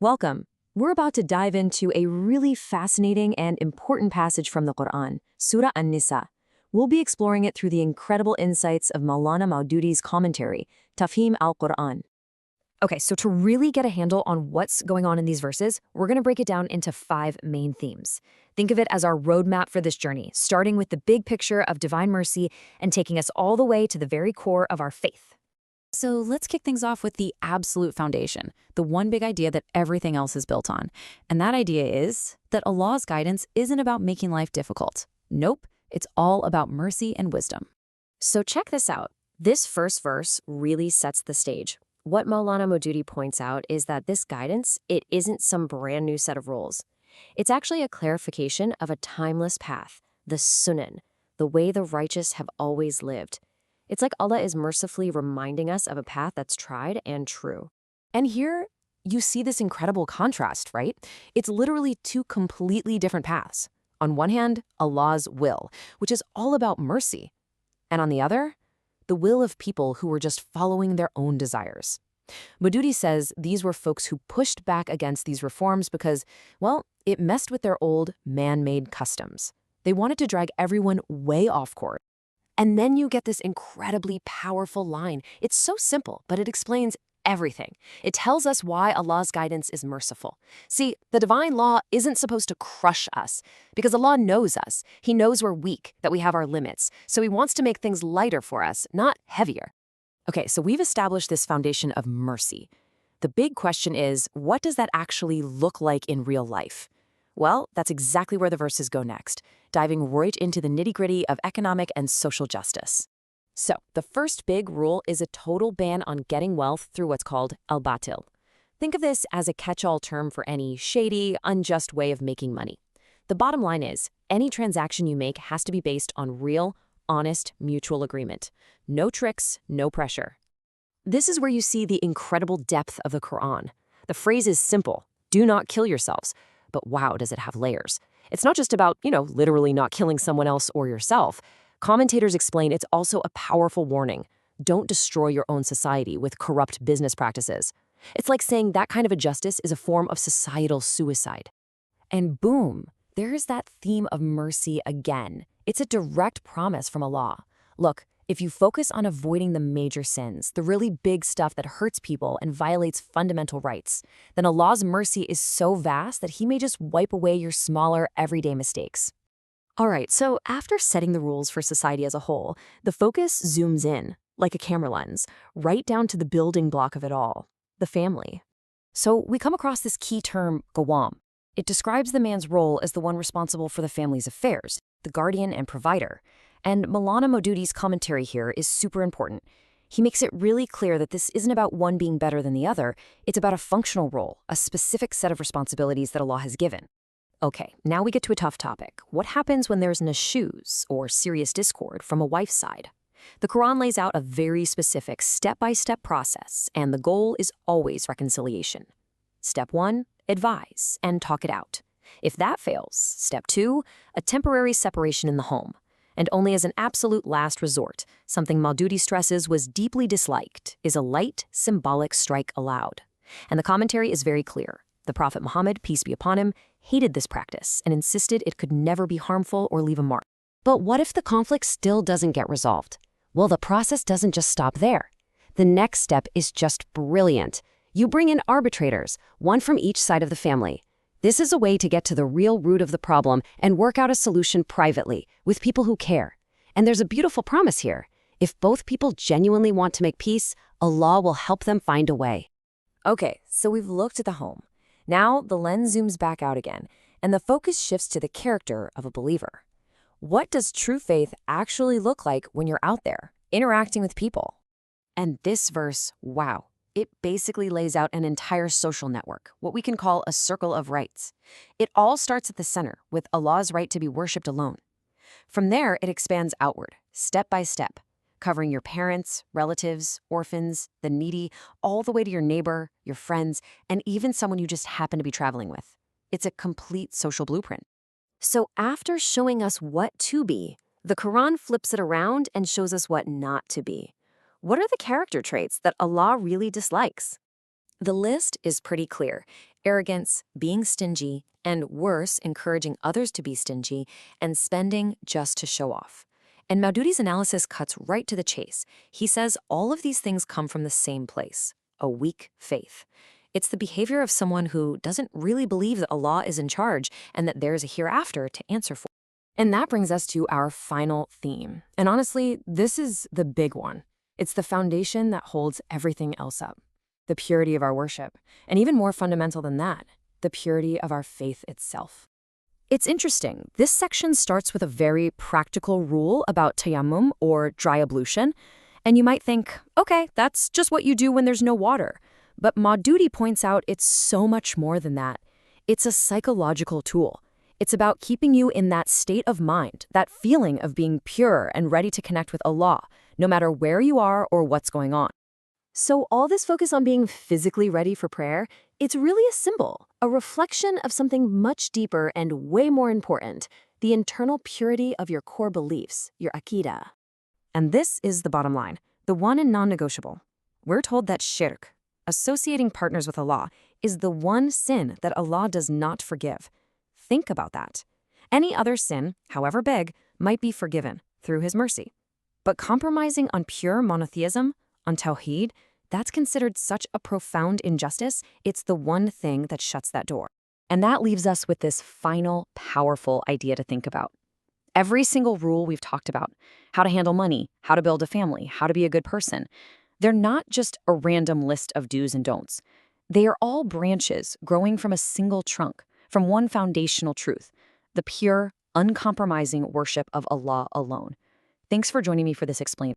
Welcome. We're about to dive into a really fascinating and important passage from the Quran, Surah An-Nisa. We'll be exploring it through the incredible insights of Maulana Maududi's commentary, Tafhim al-Quran. Okay, so to really get a handle on what's going on in these verses, we're going to break it down into 5 main themes. Think of it as our roadmap for this journey, starting with the big picture of divine mercy and taking us all the way to the very core of our faith. So let's kick things off with the absolute foundation, the one big idea that everything else is built on. And that idea is that Allah's guidance isn't about making life difficult. Nope, it's all about mercy and wisdom. So check this out. This first verse really sets the stage. What Maulana Maududi points out is that this guidance, it isn't some brand new set of rules. It's actually a clarification of a timeless path, the sunan, the way the righteous have always lived. It's like Allah is mercifully reminding us of a path that's tried and true. And here, you see this incredible contrast, right? It's literally 2 completely different paths. On one hand, Allah's will, which is all about mercy. And on the other, the will of people who were just following their own desires. Maududi says these were folks who pushed back against these reforms because, well, it messed with their old man-made customs. They wanted to drag everyone way off course. And then you get this incredibly powerful line. It's so simple, but it explains everything. It tells us why Allah's guidance is merciful. See, the divine law isn't supposed to crush us, because Allah knows us. He knows we're weak, that we have our limits. So He wants to make things lighter for us, not heavier. Okay, so we've established this foundation of mercy. The big question is, what does that actually look like in real life? Well, that's exactly where the verses go next, diving right into the nitty-gritty of economic and social justice. So, the first big rule is a total ban on getting wealth through what's called al-batil. Think of this as a catch-all term for any shady, unjust way of making money. The bottom line is, any transaction you make has to be based on real, honest, mutual agreement. No tricks, no pressure. This is where you see the incredible depth of the Quran. The phrase is simple, do not kill yourselves. But wow, does it have layers. It's not just about, literally not killing someone else or yourself. Commentators explain it's also a powerful warning. Don't destroy your own society with corrupt business practices. It's like saying that kind of a justice is a form of societal suicide. And boom, there's that theme of mercy again. It's a direct promise from Allah. Look, if you focus on avoiding the major sins, the really big stuff that hurts people and violates fundamental rights, then Allah's mercy is so vast that He may just wipe away your smaller, everyday mistakes. All right, so after setting the rules for society as a whole, the focus zooms in, like a camera lens, right down to the building block of it all, the family. So we come across this key term, qawwam. It describes the man's role as the one responsible for the family's affairs, the guardian and provider. And Maulana Maududi's commentary here is super important. He makes it really clear that this isn't about one being better than the other, it's about a functional role, a specific set of responsibilities that Allah has given. Okay, now we get to a tough topic. What happens when there's nushuz, or serious discord, from a wife's side? The Quran lays out a very specific step-by-step process, and the goal is always reconciliation. Step 1, advise and talk it out. If that fails, step 2, a temporary separation in the home. And only as an absolute last resort, something Maududi stresses was deeply disliked, is a light, symbolic strike allowed. And the commentary is very clear. The Prophet Muhammad, peace be upon him, hated this practice and insisted it could never be harmful or leave a mark. But what if the conflict still doesn't get resolved? Well, the process doesn't just stop there. The next step is just brilliant. You bring in arbitrators, one from each side of the family. This is a way to get to the real root of the problem and work out a solution privately, with people who care. And there's a beautiful promise here. If both people genuinely want to make peace, Allah will help them find a way. Okay, so we've looked at the home. Now the lens zooms back out again, and the focus shifts to the character of a believer. What does true faith actually look like when you're out there, interacting with people? And this verse, wow. It basically lays out an entire social network, what we can call a circle of rights. It all starts at the center, with Allah's right to be worshipped alone. From there, it expands outward, step by step, covering your parents, relatives, orphans, the needy, all the way to your neighbor, your friends, and even someone you just happen to be traveling with. It's a complete social blueprint. So after showing us what to be, the Quran flips it around and shows us what not to be. What are the character traits that Allah really dislikes? The list is pretty clear. arrogance, being stingy, and worse, encouraging others to be stingy, and spending just to show off. And Maududi's analysis cuts right to the chase. He says all of these things come from the same place, a weak faith. It's the behavior of someone who doesn't really believe that Allah is in charge and that there is a hereafter to answer for. And that brings us to our final theme. And honestly, this is the big one. It's the foundation that holds everything else up. The purity of our worship. And even more fundamental than that, the purity of our faith itself. It's interesting. This section starts with a very practical rule about tayammum, or dry ablution. And you might think, okay, that's just what you do when there's no water. But Maududi points out it's so much more than that. It's a psychological tool. It's about keeping you in that state of mind, that feeling of being pure and ready to connect with Allah, no matter where you are or what's going on. So all this focus on being physically ready for prayer, it's really a symbol, a reflection of something much deeper and way more important, the internal purity of your core beliefs, your aqidah. And this is the bottom line, the one and non-negotiable. We're told that shirk, associating partners with Allah, is the one sin that Allah does not forgive. Think about that. Any other sin, however big, might be forgiven through His mercy. But compromising on pure monotheism, on tawheed, that's considered such a profound injustice, it's the one thing that shuts that door. And that leaves us with this final, powerful idea to think about. Every single rule we've talked about, how to handle money, how to build a family, how to be a good person, they're not just a random list of do's and don'ts. They are all branches growing from a single trunk, from one foundational truth, the pure, uncompromising worship of Allah alone. Thanks for joining me for this explain.